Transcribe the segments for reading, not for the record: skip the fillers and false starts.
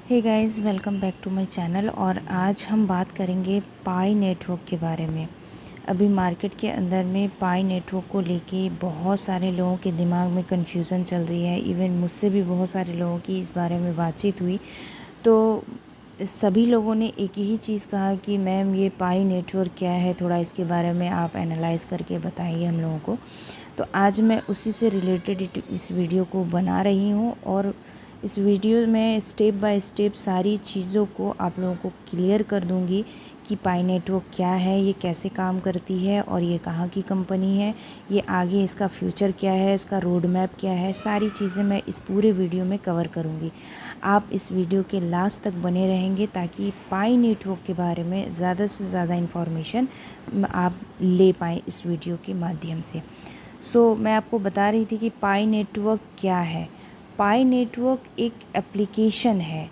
Hey guys, welcome back to my channel. और आज हम बात करेंगे पाई नेटवर्क के बारे में। अभी मार्केट के अंदर में पाई नेटवर्क को लेके बहुत सारे लोगों के दिमाग में कन्फ्यूज़न चल रही है। इवन मुझसे भी बहुत सारे लोगों की इस बारे में बातचीत हुई, तो सभी लोगों ने एक ही चीज़ कहा कि मैम ये पाई नेटवर्क क्या है, थोड़ा इसके बारे में आप एनालाइज़ करके बताइए हम लोगों को। तो आज मैं उसी से रिलेटेड इस वीडियो को बना रही हूँ और इस वीडियो में स्टेप बाय स्टेप सारी चीज़ों को आप लोगों को क्लियर कर दूंगी कि पाई नेटवर्क क्या है, ये कैसे काम करती है और ये कहाँ की कंपनी है, ये आगे इसका फ्यूचर क्या है, इसका रोड मैप क्या है। सारी चीज़ें मैं इस पूरे वीडियो में कवर करूँगी। आप इस वीडियो के लास्ट तक बने रहेंगे ताकि पाई नेटवर्क के बारे में ज़्यादा से ज़्यादा इन्फॉर्मेशन आप ले पाएँ इस वीडियो के माध्यम से। मैं आपको बता रही थी कि पाई नेटवर्क क्या है। पाई नेटवर्क एक एप्लीकेशन है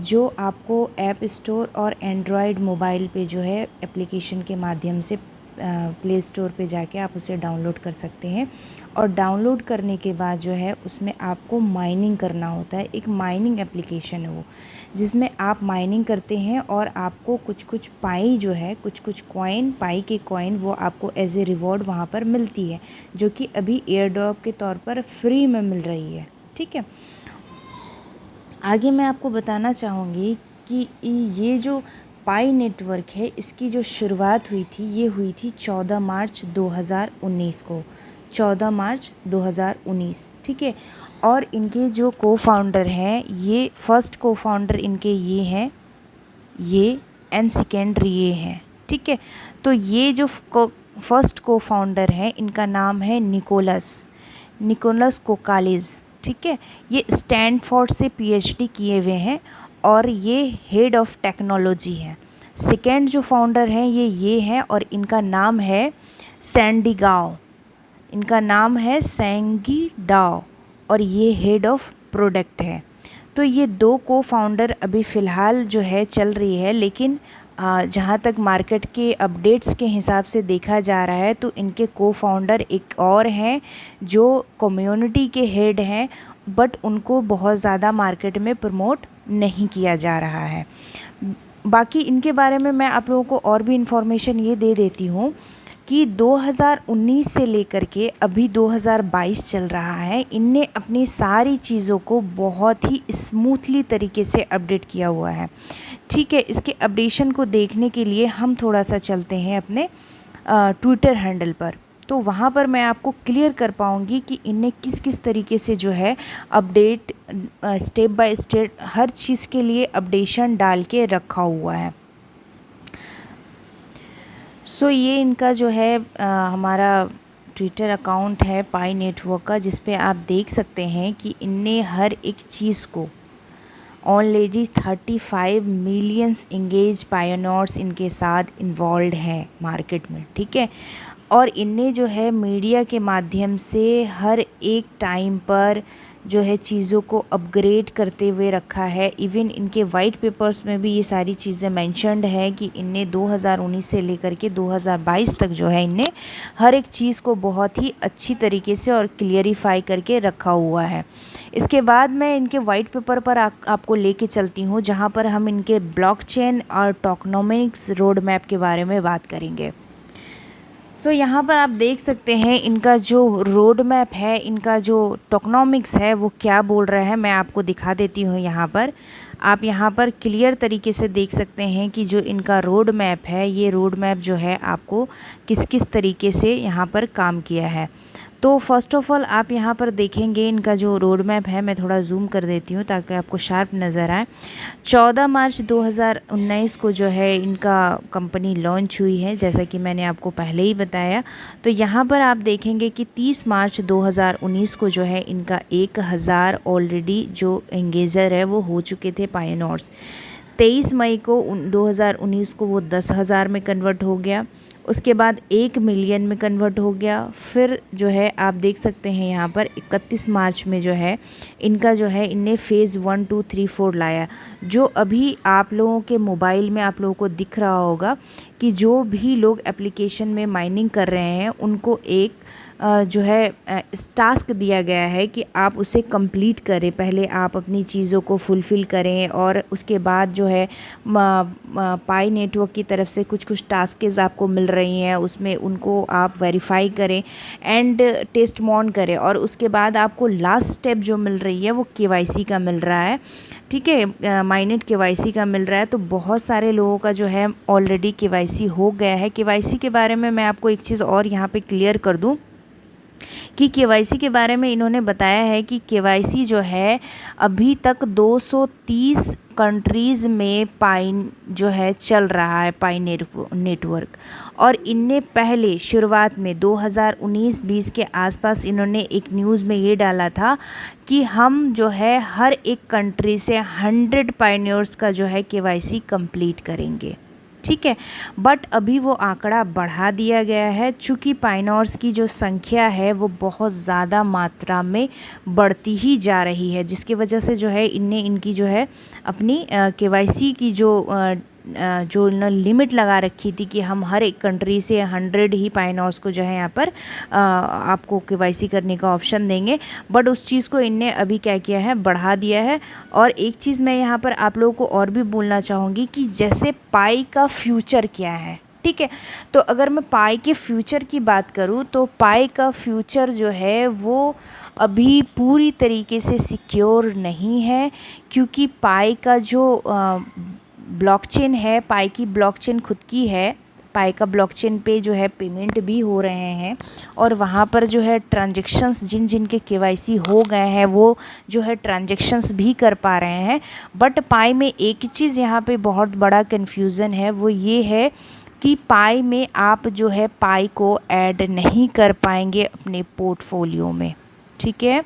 जो आपको ऐप स्टोर और एंड्रॉयड मोबाइल पे जो है एप्लीकेशन के माध्यम से प्ले स्टोर पे जाके आप उसे डाउनलोड कर सकते हैं। और डाउनलोड करने के बाद जो है उसमें आपको माइनिंग करना होता है। एक माइनिंग एप्लीकेशन है वो, जिसमें आप माइनिंग करते हैं और आपको कुछ कुछ पाई जो है, कुछ कुछ कॉइन, पाई के कॉइन वो आपको एज ए रिवॉर्ड वहाँ पर मिलती है, जो कि अभी एयर ड्रॉप के तौर पर फ्री में मिल रही है। ठीक है, आगे मैं आपको बताना चाहूँगी कि ये जो पाई नेटवर्क है इसकी जो शुरुआत हुई थी, ये हुई थी 14 मार्च 2019 को। 14 मार्च 2019, ठीक है। और इनके जो को फाउंडर हैं, ये फर्स्ट को फाउंडर इनके ये हैं, ये एंड सेकेंडरी ये हैं, ठीक है। तो ये जो फर्स्ट को फाउंडर हैं, इनका नाम है निकोलस कोकालिस, ठीक है। ये स्टैनफोर्ड से पीएचडी किए हुए हैं और ये हेड ऑफ टेक्नोलॉजी हैं। सेकेंड जो फाउंडर हैं ये हैं और इनका नाम है सैंडी गाओ, डाओ, और ये हेड ऑफ प्रोडक्ट है। तो ये दो को फाउंडर अभी फ़िलहाल जो है चल रही है, लेकिन जहाँ तक मार्केट के अपडेट्स के हिसाब से देखा जा रहा है तो इनके को फाउंडर एक और हैं जो कम्युनिटी के हेड हैं, बट उनको बहुत ज़्यादा मार्केट में प्रमोट नहीं किया जा रहा है। बाकी इनके बारे में मैं आप लोगों को और भी इन्फॉर्मेशन ये दे देती हूँ कि 2019 से लेकर के अभी 2022 चल रहा है। इनने अपनी सारी चीज़ों को बहुत ही स्मूथली तरीके से अपडेट किया हुआ है, ठीक है। इसके अपडेशन को देखने के लिए हम थोड़ा सा चलते हैं अपने ट्विटर हैंडल पर, तो वहाँ पर मैं आपको क्लियर कर पाऊँगी कि इनने किस किस तरीके से जो है अपडेट स्टेप बाय स्टेप हर चीज़ के लिए अपडेशन डाल के रखा हुआ है। ये इनका जो है हमारा ट्विटर अकाउंट है पाई नेटवर्क का, जिस पे आप देख सकते हैं कि इनने हर एक चीज़ को ऑलरेडी 35 मिलियंस इंगेज पायोनियर्स इनके साथ इन्वॉल्व हैं मार्केट में, ठीक है। और इनने जो है मीडिया के माध्यम से हर एक टाइम पर जो है चीज़ों को अपग्रेड करते हुए रखा है। इवन इनके वाइट पेपर्स में भी ये सारी चीज़ें मेंशन्ड है कि इनने 2019 से लेकर के 2022 तक जो है इनने हर एक चीज़ को बहुत ही अच्छी तरीके से और क्लियरिफाई करके रखा हुआ है। इसके बाद मैं इनके वाइट पेपर पर आपको लेके चलती हूँ, जहाँ पर हम इनके ब्लॉकचेन और टोकनोमिक्स रोड मैप के बारे में बात करेंगे। यहाँ पर आप देख सकते हैं इनका जो रोड मैप है, इनका जो टोकनोमिक्स है वो क्या बोल रहा है, मैं आपको दिखा देती हूँ। यहाँ पर आप यहाँ पर क्लियर तरीके से देख सकते हैं कि जो इनका रोड मैप है, ये रोड मैप जो है आपको किस किस तरीके से यहाँ पर काम किया है। तो फर्स्ट ऑफ ऑल आप यहाँ पर देखेंगे इनका जो रोड मैप है, मैं थोड़ा जूम कर देती हूँ ताकि आपको शार्प नज़र आए। 14 मार्च 2019 को जो है इनका कंपनी लॉन्च हुई है, जैसा कि मैंने आपको पहले ही बताया। तो यहाँ पर आप देखेंगे कि 30 मार्च 2019 को जो है इनका 1000 ऑलरेडी जो एंगेजर है वो हो चुके थे पायोनियर्स। 23 मई को 2019 को वो 10,000 में कन्वर्ट हो गया, उसके बाद 1 मिलियन में कन्वर्ट हो गया। फिर जो है आप देख सकते हैं यहाँ पर 31 मार्च में जो है इनका जो है इनने फ़ेज़ 1 2 3 4 लाया, जो अभी आप लोगों के मोबाइल में आप लोगों को दिख रहा होगा कि जो भी लोग एप्लीकेशन में माइनिंग कर रहे हैं उनको एक जो है टास्क दिया गया है कि आप उसे कंप्लीट करें। पहले आप अपनी चीज़ों को फुलफ़िल करें और उसके बाद जो है पाई नेटवर्क की तरफ से कुछ कुछ टास्केस आपको मिल रही हैं, उसमें उनको आप वेरीफाई करें एंड टेस्ट मॉन करें, और उसके बाद आपको लास्ट स्टेप जो मिल रही है वो केवाईसी का मिल रहा है। ठीक है, माइनेट केवाईसी का मिल रहा है। तो बहुत सारे लोगों का जो है ऑलरेडी केवाईसी हो गया है। केवाईसी के बारे में मैं आपको एक चीज़ और यहाँ पे क्लियर कर दूँ कि केवाईसी के बारे में इन्होंने बताया है कि केवाईसी जो है अभी तक 230 कंट्रीज़ में पाई जो है चल रहा है, पाई नेटवर्क। और इनने पहले शुरुआत में 2019-20 के आसपास इन्होंने एक न्यूज़ में ये डाला था कि हम जो है हर एक कंट्री से 100 पायनियर्स का जो है केवाईसी कंप्लीट करेंगे। ठीक है, बट अभी वो आंकड़ा बढ़ा दिया गया है, चूँकि पायनियर्स की जो संख्या है वो बहुत ज़्यादा मात्रा में बढ़ती ही जा रही है, जिसकी वजह से जो है इनकी जो है अपनी केवाईसी की जो लिमिट लगा रखी थी कि हम हर एक कंट्री से 100 ही पायनियर्स को जो है यहाँ पर आपको केवाईसी करने का ऑप्शन देंगे। बट उस चीज़ को इनने अभी क्या किया है, बढ़ा दिया है। और एक चीज़ मैं यहाँ पर आप लोगों को और भी बोलना चाहूँगी कि जैसे पाई का फ्यूचर क्या है। ठीक है, तो अगर मैं पाई के फ्यूचर की बात करूँ तो पाई का फ्यूचर जो है वो अभी पूरी तरीके से सिक्योर नहीं है, क्योंकि पाई का जो ब्लॉकचेन है, पाई की ब्लॉकचेन खुद की है, पाई का ब्लॉकचेन पे जो है पेमेंट भी हो रहे हैं और वहाँ पर जो है ट्रांजेक्शन्स जिन के केवाईसी हो गए हैं वो जो है ट्रांजेक्शन्स भी कर पा रहे हैं। बट पाई में एक चीज़ यहाँ पे बहुत बड़ा कन्फ्यूज़न है, वो ये है कि पाई में आप जो है पाई को ऐड नहीं कर पाएंगे अपने पोर्टफोलियो में। ठीक है,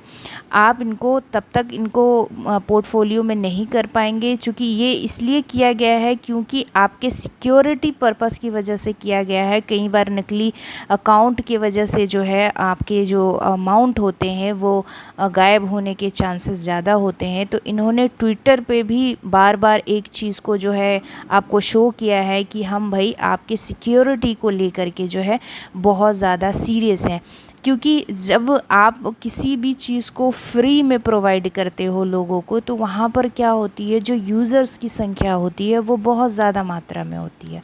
आप इनको तब तक इनको पोर्टफोलियो में नहीं कर पाएंगे, क्योंकि ये इसलिए किया गया है क्योंकि आपके सिक्योरिटी पर्पस की वजह से किया गया है। कई बार नकली अकाउंट की वजह से जो है आपके जो अमाउंट होते हैं वो गायब होने के चांसेस ज़्यादा होते हैं। तो इन्होंने ट्विटर पे भी बार बार एक चीज़ को जो है आपको शो किया है कि हम भाई आपके सिक्योरिटी को लेकर के जो है बहुत ज़्यादा सीरियस हैं, क्योंकि जब आप किसी भी चीज़ को फ्री में प्रोवाइड करते हो लोगों को, तो वहाँ पर क्या होती है, जो यूज़र्स की संख्या होती है वो बहुत ज़्यादा मात्रा में होती है।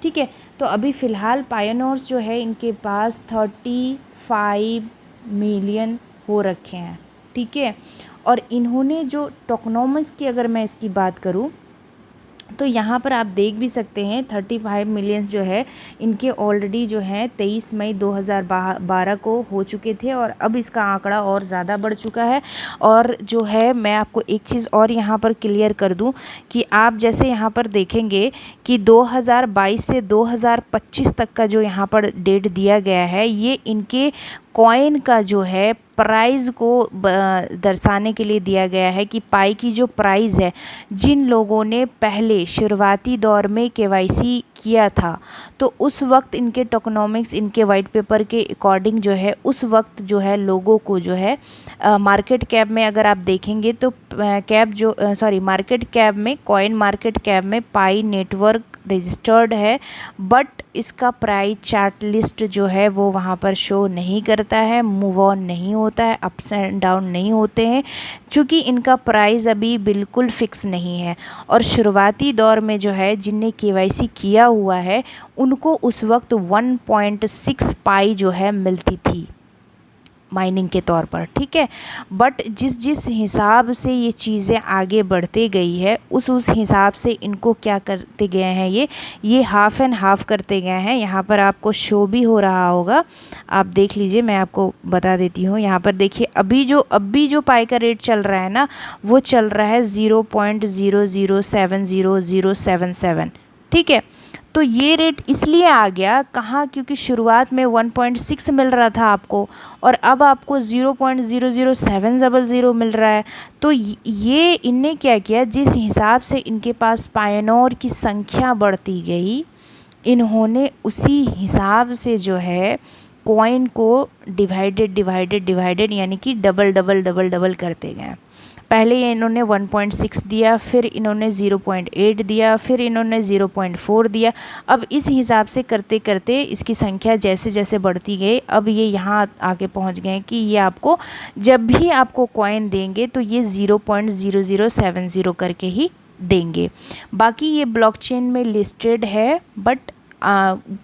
ठीक है, तो अभी फ़िलहाल पायनियर्स जो है इनके पास 35 मिलियन हो रखे हैं। ठीक है, और इन्होंने जो टोकनोमिक्स की अगर मैं इसकी बात करूँ तो यहाँ पर आप देख भी सकते हैं 35 मिलियंस जो है इनके ऑलरेडी जो है 23 मई 2012 को हो चुके थे, और अब इसका आंकड़ा और ज़्यादा बढ़ चुका है। और जो है मैं आपको एक चीज़ और यहाँ पर क्लियर कर दूँ कि आप जैसे यहाँ पर देखेंगे कि 2022 से 2025 तक का जो यहाँ पर डेट दिया गया है, ये इनके कॉइन का जो है प्राइस को दर्शाने के लिए दिया गया है कि पाई की जो प्राइस है, जिन लोगों ने पहले शुरुआती दौर में केवाईसी किया था तो उस वक्त इनके टोकनोमिक्स इनके वाइट पेपर के अकॉर्डिंग जो है उस वक्त जो है लोगों को जो है मार्केट कैप में अगर आप देखेंगे तो मार्केट कैप में कॉइन मार्केट कैप में पाई नेटवर्क रजिस्टर्ड है, बट इसका प्राइस चार्ट लिस्ट जो है वो वहाँ पर शो नहीं करता है, मूव ऑन नहीं होता है, अप्स एंड डाउन नहीं होते हैं, क्योंकि इनका प्राइस अभी बिल्कुल फिक्स नहीं है। और शुरुआती दौर में जो है जिनने केवाईसी किया हुआ है उनको उस वक्त 1.6 पाई जो है मिलती थी माइनिंग के तौर पर। ठीक है, बट जिस हिसाब से ये चीज़ें आगे बढ़ते गई है उस हिसाब से इनको क्या करते गए हैं, ये हाफ़ एंड हाफ़ करते गए हैं। यहाँ पर आपको शो भी हो रहा होगा, आप देख लीजिए, मैं आपको बता देती हूँ। यहाँ पर देखिए अभी जो पाई का रेट चल रहा है ना, वो चल रहा है 0.0070077। ठीक है, तो ये रेट इसलिए आ गया कहाँ, क्योंकि शुरुआत में 1.6 मिल रहा था आपको और अब आपको 0.00700 मिल रहा है। तो ये इनने क्या किया, जिस हिसाब से इनके पास पायनियर की संख्या बढ़ती गई, इन्होंने उसी हिसाब से जो है कॉइन को डिवाइडेड यानी कि डबल करते गए। पहले ये इन्होंने 1.6 दिया, फिर इन्होंने 0.8 दिया, फिर इन्होंने 0.4 दिया। अब इस हिसाब से करते करते इसकी संख्या जैसे जैसे बढ़ती गई, अब ये यहाँ आके पहुँच गए कि ये आपको जब भी आपको कॉइन देंगे तो ये 0.0070 करके ही देंगे। बाकी ये ब्लॉकचेन में लिस्टेड है, बट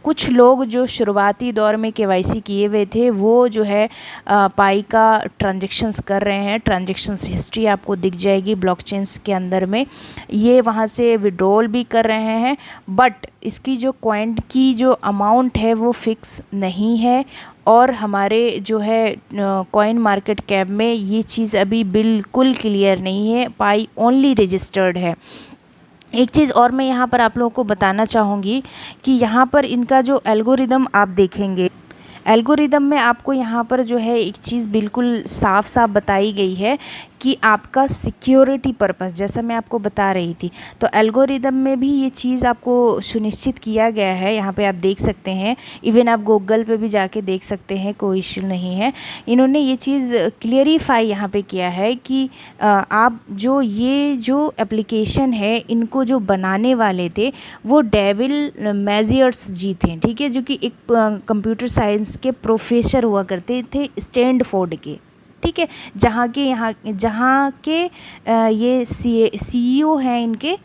कुछ लोग जो शुरुआती दौर में केवाईसी किए हुए थे वो जो है पाई का ट्रांजेक्शन्स कर रहे हैं। ट्रांजेक्शन्स हिस्ट्री आपको दिख जाएगी ब्लॉकचेन्स के अंदर में। ये वहाँ से विड्रॉल भी कर रहे हैं, बट इसकी जो कॉइन की जो अमाउंट है वो फिक्स नहीं है। और हमारे जो है कॉइन मार्केट कैप में ये चीज़ अभी बिल्कुल क्लियर नहीं है, पाई ओनली रजिस्टर्ड है। एक चीज़ और मैं यहाँ पर आप लोगों को बताना चाहूँगी कि यहाँ पर इनका जो एल्गोरिदम आप देखेंगे, एल्गोरिदम में आपको यहाँ पर जो है एक चीज़ बिल्कुल साफ साफ बताई गई है कि आपका सिक्योरिटी पर्पस, जैसा मैं आपको बता रही थी, तो एल्गोरिदम में भी ये चीज़ आपको सुनिश्चित किया गया है। यहाँ पे आप देख सकते हैं, इवन आप गूगल पे भी जाके देख सकते हैं, कोई इश्यू नहीं है। इन्होंने ये चीज़ क्लियरिफाई यहाँ पे किया है कि आप ये जो एप्लीकेशन है, इनको जो बनाने वाले थे वो डेविल मैजियर्स जी थे, ठीक है, जो कि एक कंप्यूटर साइंस के प्रोफेसर हुआ करते थे स्टैनफोर्ड के, ठीक है, जहाँ के ये सीईओ हैं इनके,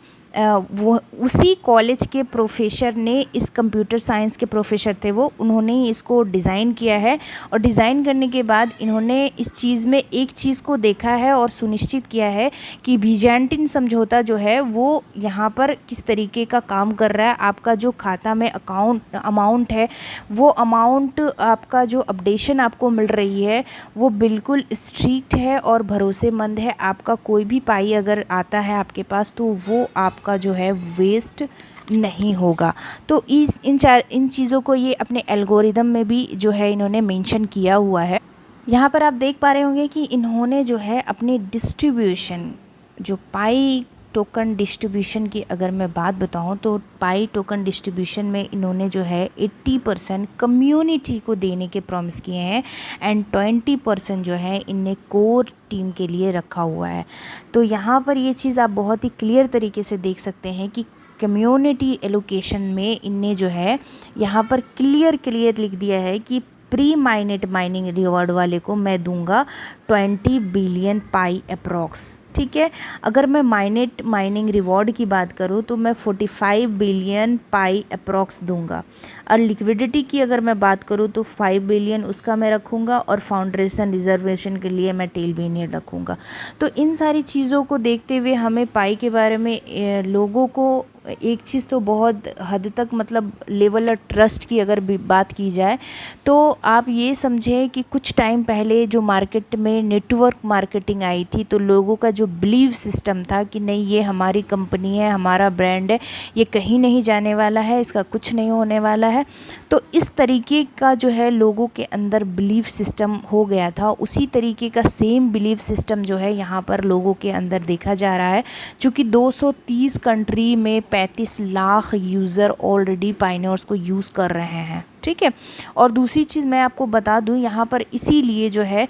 वो उसी कॉलेज के प्रोफेसर ने, इस कंप्यूटर साइंस के प्रोफेसर थे वो, उन्होंने ही इसको डिज़ाइन किया है। और डिज़ाइन करने के बाद इन्होंने इस चीज़ में एक चीज़ को देखा है और सुनिश्चित किया है कि बीजेंटिन समझौता जो है वो यहाँ पर किस तरीके का काम कर रहा है। आपका जो खाता में अमाउंट है, वो अमाउंट आपका जो अपडेशन आपको मिल रही है वो बिल्कुल स्ट्रिक्ट है और भरोसेमंद है। आपका कोई भी पाई अगर आता है आपके पास तो वो आपका जो है वेस्ट नहीं होगा। तो इन चीज़ों को ये अपने एल्गोरिदम में भी जो है इन्होंने मेंशन किया हुआ है। यहाँ पर आप देख पा रहे होंगे कि इन्होंने जो है अपनी डिस्ट्रीब्यूशन, जो पाई टोकन डिस्ट्रीब्यूशन की अगर मैं बात बताऊं तो पाई टोकन डिस्ट्रीब्यूशन में इन्होंने जो है 80% कम्युनिटी को देने के प्रॉमिस किए हैं एंड 20% जो है इनने कोर टीम के लिए रखा हुआ है। तो यहाँ पर ये चीज़ आप बहुत ही क्लियर तरीके से देख सकते हैं कि कम्युनिटी एलोकेशन में इनने जो है यहाँ पर क्लियर लिख दिया है कि प्री माइनेट माइनिंग रिवॉर्ड वाले को मैं दूंगा 20 बिलियन पाई अप्रॉक्स, ठीक है। अगर मैं माइनिंग रिवॉर्ड की बात करूँ तो मैं 45 बिलियन पाई अप्रॉक्स दूंगा। और लिक्विडिटी की अगर मैं बात करूँ तो 5 बिलियन उसका मैं रखूँगा और फाउंडेशन रिजर्वेशन के लिए मैं टेल बिलियन रखूँगा। तो इन सारी चीज़ों को देखते हुए हमें पाई के बारे में लोगों को एक चीज़ तो बहुत हद तक मतलब लेवल ऑफ ट्रस्ट की अगर बात की जाए तो आप ये समझें कि कुछ टाइम पहले जो मार्केट में नेटवर्क मार्केटिंग आई थी तो लोगों का जो बिलीव सिस्टम था कि नहीं ये हमारी कंपनी है, हमारा ब्रांड है, ये कहीं नहीं जाने वाला है, इसका कुछ नहीं होने वाला है, तो इस तरीके का जो है लोगों के अंदर बिलीव सिस्टम हो गया था। उसी तरीके का सेम बिलीव सिस्टम जो है यहाँ पर लोगों के अंदर देखा जा रहा है। चूँकि 230 कंट्री में 35 लाख यूज़र ऑलरेडी पाइनियर्स को यूज़ कर रहे हैं, ठीक है। और दूसरी चीज़ मैं आपको बता दूं, यहाँ पर इसीलिए जो है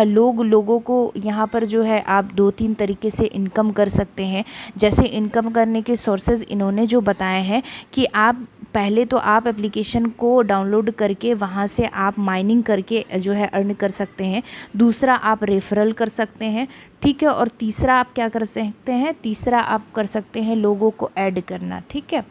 लोगों को यहाँ पर जो है आप 2-3 तरीके से इनकम कर सकते हैं। जैसे इनकम करने के सोर्सेज इन्होंने जो बताए हैं कि आप पहले तो आप एप्लीकेशन को डाउनलोड करके वहाँ से आप माइनिंग करके जो है अर्न कर सकते हैं। दूसरा आप रेफरल कर सकते हैं, ठीक है। और तीसरा आप क्या कर सकते हैं, तीसरा आप कर सकते हैं लोगों को ऐड करना, ठीक है।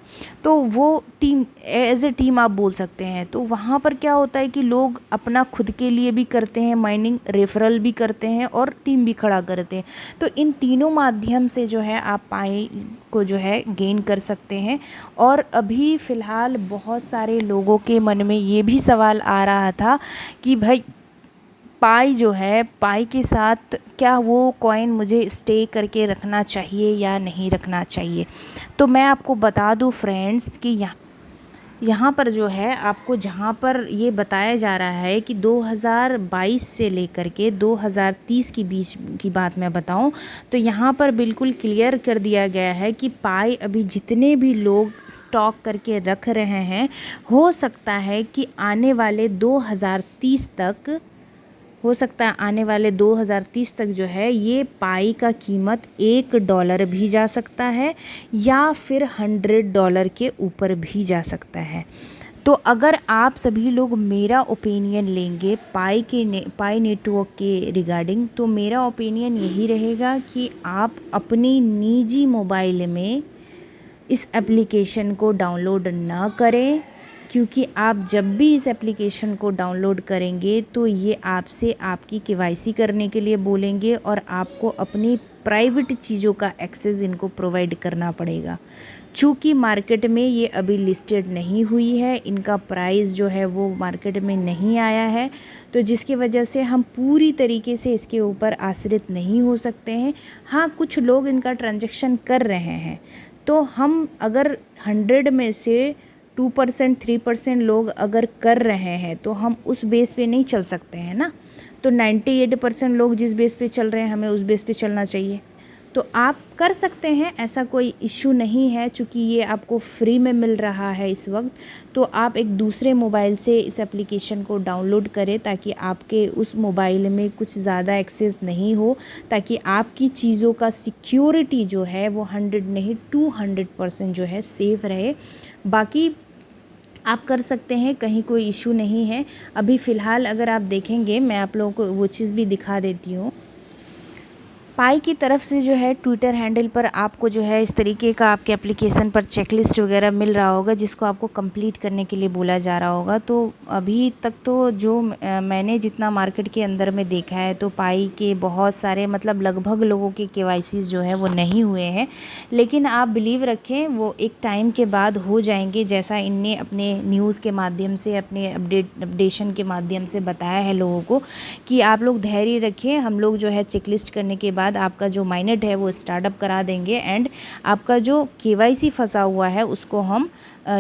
तो वो टीम एज ए टीम आप बोल सकते हैं। तो वहाँ पर क्या होता है कि लोग अपना खुद के लिए भी करते हैं माइनिंग, रेफरल भी करते हैं और टीम भी खड़ा करते हैं। तो इन तीनों माध्यम से जो है आप पाई को जो है गेन कर सकते हैं। और अभी फ़िलहाल बहुत सारे लोगों के मन में ये भी सवाल आ रहा था कि भाई पाई जो है, पाई के साथ क्या वो कॉइन मुझे स्टे करके रखना चाहिए या नहीं रखना चाहिए। तो मैं आपको बता दूं फ्रेंड्स कि यहाँ पर जो है आपको जहाँ पर ये बताया जा रहा है कि 2022 से लेकर के 2030 की बीच की बात मैं बताऊँ तो यहाँ पर बिल्कुल क्लियर कर दिया गया है कि पाई अभी जितने भी लोग स्टॉक करके रख रहे हैं, हो सकता है कि आने वाले 2030 तक हो सकता है आने वाले 2030 तक जो है ये पाई का कीमत $1 भी जा सकता है या फिर $100 के ऊपर भी जा सकता है। तो अगर आप सभी लोग मेरा ओपिनियन लेंगे पाई नेटवर्क के रिगार्डिंग, तो मेरा ओपिनियन यही रहेगा कि आप अपनी निजी मोबाइल में इस एप्लीकेशन को डाउनलोड ना करें, क्योंकि आप जब भी इस एप्लीकेशन को डाउनलोड करेंगे तो ये आपसे आपकी केवाईसी करने के लिए बोलेंगे और आपको अपनी प्राइवेट चीज़ों का एक्सेस इनको प्रोवाइड करना पड़ेगा। चूँकि मार्केट में ये अभी लिस्टेड नहीं हुई है, इनका प्राइस जो है वो मार्केट में नहीं आया है, तो जिसकी वजह से हम पूरी तरीके से इसके ऊपर आश्रित नहीं हो सकते हैं। हाँ, कुछ लोग इनका ट्रांजैक्शन कर रहे हैं, तो हम अगर 100 में से 2% 3% लोग अगर कर रहे हैं तो हम उस बेस पे नहीं चल सकते हैं ना। तो 98% लोग जिस बेस पे चल रहे हैं हमें उस बेस पे चलना चाहिए। तो आप कर सकते हैं, ऐसा कोई इश्यू नहीं है, चूँकि ये आपको फ्री में मिल रहा है इस वक्त। तो आप एक दूसरे मोबाइल से इस एप्लीकेशन को डाउनलोड करें ताकि आपके उस मोबाइल में कुछ ज़्यादा एक्सेस नहीं हो, ताकि आपकी चीज़ों का सिक्योरिटी जो है वो 100 नहीं 200% जो है सेफ़ रहे। बाकी आप कर सकते हैं, कहीं कोई इशू नहीं है। अभी फ़िलहाल अगर आप देखेंगे, मैं आप लोगों को वो चीज़ भी दिखा देती हूँ। पाई की तरफ से जो है ट्विटर हैंडल पर आपको जो है इस तरीके का आपके एप्लीकेशन पर चेकलिस्ट वगैरह मिल रहा होगा, जिसको आपको कंप्लीट करने के लिए बोला जा रहा होगा। तो अभी तक तो जो मैंने जितना मार्केट के अंदर में देखा है, तो पाई के बहुत सारे मतलब लगभग लोगों के केवाईसीज़ जो है वो नहीं हुए हैं, लेकिन आप बिलीव रखें वो एक टाइम के बाद हो जाएंगे, जैसा इनने अपने न्यूज़ के माध्यम से अपने अपडेशन के माध्यम से बताया है लोगों को कि आप लोग धैर्य रखें, हम लोग जो है चेकलिस्ट करने के बाद आपका जो माइनेट है वो स्टार्टअप करा देंगे एंड आपका जो केवाईसी फंसा हुआ है उसको हम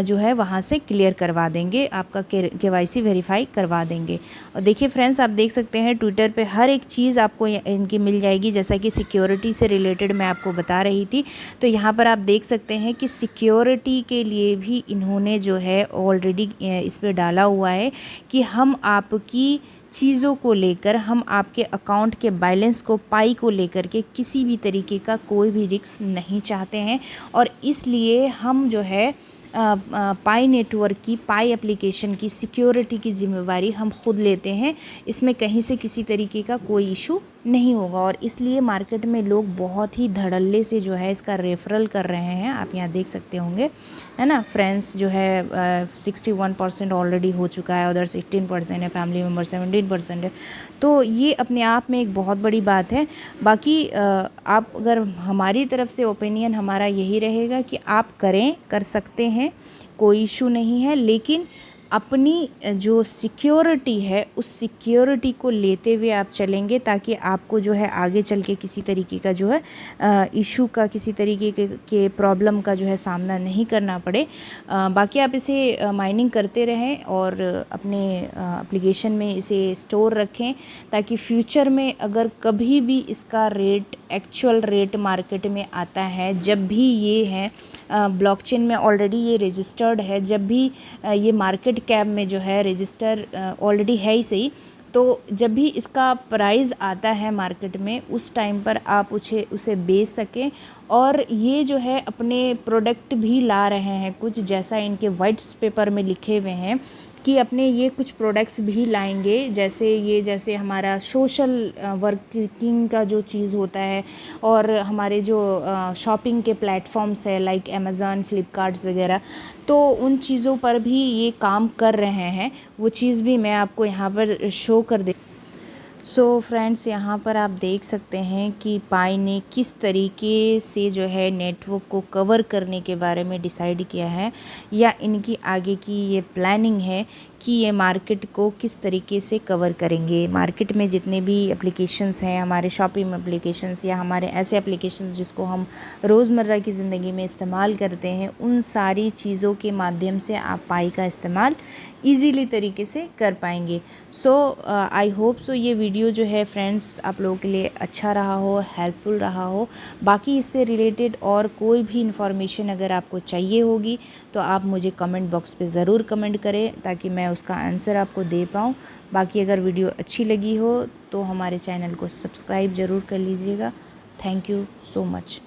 जो है वहाँ से क्लियर करवा देंगे, आपका केवाईसी वेरीफाई करवा देंगे। और देखिए फ्रेंड्स, आप देख सकते हैं ट्विटर पे हर एक चीज़ आपको इनकी मिल जाएगी, जैसा कि सिक्योरिटी से रिलेटेड मैं आपको बता रही थी। तो यहाँ पर आप देख सकते हैं कि सिक्योरिटी के लिए भी इन्होंने जो है ऑलरेडी इस पर डाला हुआ है कि हम आपकी चीज़ों को लेकर, हम आपके अकाउंट के बैलेंस को, पाई को लेकर के किसी भी तरीके का कोई भी रिस्क नहीं चाहते हैं, और इसलिए हम जो है पाई नेटवर्क की, पाई एप्लीकेशन की सिक्योरिटी की ज़िम्मेवारी हम खुद लेते हैं। इसमें कहीं से किसी तरीके का कोई इशू नहीं होगा, और इसलिए मार्केट में लोग बहुत ही धड़ल्ले से जो है इसका रेफरल कर रहे हैं। आप यहाँ देख सकते होंगे, है ना। फ्रेंड्स जो है 61% ऑलरेडी हो चुका है, उधर 16% है, फैमिली मेम्बर 17% है। तो ये अपने आप में एक बहुत बड़ी बात है। बाकी आप अगर हमारी तरफ से ओपिनियन हमारा यही रहेगा कि आप कर सकते हैं, कोई इशू नहीं है, लेकिन अपनी जो सिक्योरिटी है उस सिक्योरिटी को लेते हुए आप चलेंगे, ताकि आपको जो है आगे चल के किसी तरीके का जो है इशू का, किसी तरीके के प्रॉब्लम का जो है सामना नहीं करना पड़े। बाकी आप इसे माइनिंग करते रहें और अपने एप्लीकेशन में इसे स्टोर रखें, ताकि फ्यूचर में अगर कभी भी इसका रेट, एक्चुअल रेट मार्केट में आता है, जब भी ये है ब्लॉकचेन में ऑलरेडी ये रजिस्टर्ड है, जब भी ये मार्केट कैप में जो है रजिस्टर ऑलरेडी है ही सही, तो जब भी इसका प्राइस आता है मार्केट में, उस टाइम पर आप उसे बेच सकें। और ये जो है अपने प्रोडक्ट भी ला रहे हैं कुछ, जैसा इनके वाइट पेपर में लिखे हुए हैं कि अपने ये कुछ प्रोडक्ट्स भी लाएंगे, जैसे हमारा सोशल वर्किंग का जो चीज़ होता है, और हमारे जो शॉपिंग के प्लेटफॉर्म्स है लाइक अमेज़न, फ्लिपकार्ट्स वगैरह, तो उन चीज़ों पर भी ये काम कर रहे हैं। वो चीज़ भी मैं आपको यहाँ पर शो कर दे। सो फ्रेंड्स, यहाँ पर आप देख सकते हैं कि पाई ने किस तरीके से जो है नेटवर्क को कवर करने के बारे में डिसाइड किया है, या इनकी आगे की ये प्लानिंग है कि ये मार्केट को किस तरीके से कवर करेंगे। मार्केट में जितने भी एप्लीकेशंस हैं, हमारे शॉपिंग एप्लीकेशंस या हमारे ऐसे एप्लीकेशंस जिसको हम रोज़मर्रा की ज़िंदगी में इस्तेमाल करते हैं, उन सारी चीज़ों के माध्यम से आप पाई का इस्तेमाल ईज़िली तरीके से कर पाएंगे। सो आई होप सो ये वीडियो जो है फ्रेंड्स आप लोगों के लिए अच्छा रहा हो, हेल्पफुल रहा हो। बाकी इससे रिलेटेड और कोई भी इंफॉर्मेशन अगर आपको चाहिए होगी तो आप मुझे कमेंट बॉक्स पे ज़रूर कमेंट करें ताकि मैं उसका आंसर आपको दे पाऊँ। बाकी अगर वीडियो अच्छी लगी हो तो हमारे चैनल को सब्सक्राइब ज़रूर कर लीजिएगा। Thank you so much.